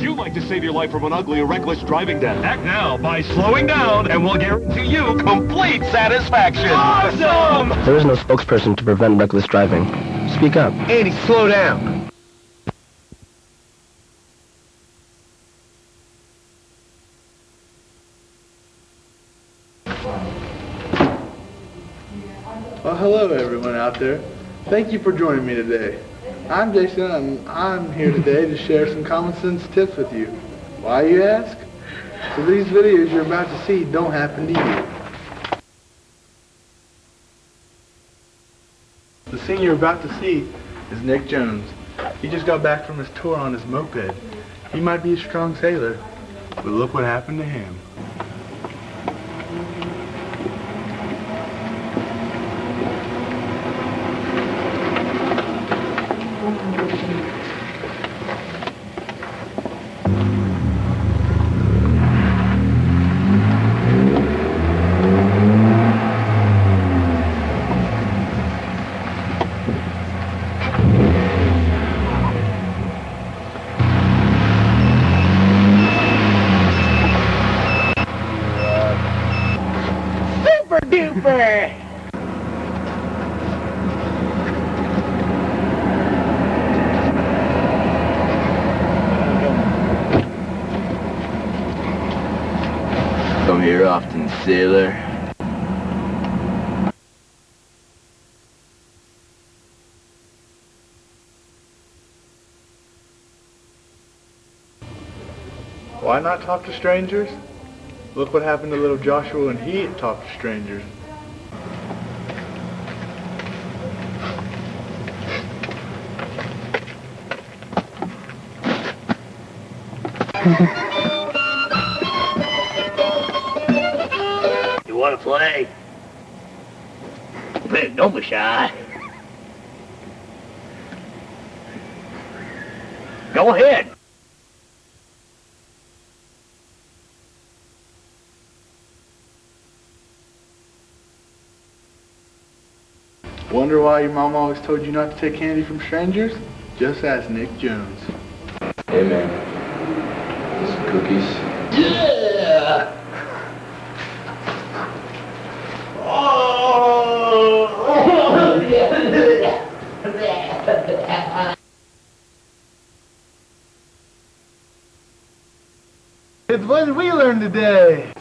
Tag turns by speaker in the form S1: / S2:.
S1: you like to save your life from an ugly or reckless driving death? Act now by slowing down, and we'll guarantee you complete satisfaction. Awesome!
S2: There is no spokesperson to prevent reckless driving. Speak up.
S3: Andy, slow down.
S4: Well, hello everyone out there. Thank you for joining me today. I'm Jason, and I'm here today to share some common sense tips with you. Why, you ask? So these videos you're about to see don't happen to you. The scene you're about to see is Nick Jones. He just got back from his tour on his moped. He might be a strong sailor, but look what happened to him.
S3: Duper!
S5: Come here often, sailor.
S4: Why not talk to strangers? Look what happened to little Joshua when he talked to strangers.
S3: You want to play? Don't be shy. Go ahead.
S4: Wonder why your mom always told you not to take candy from strangers? Just ask Nick Jones.
S5: Hey man, some cookies.
S3: Yeah!
S4: Kids, what did we learn today?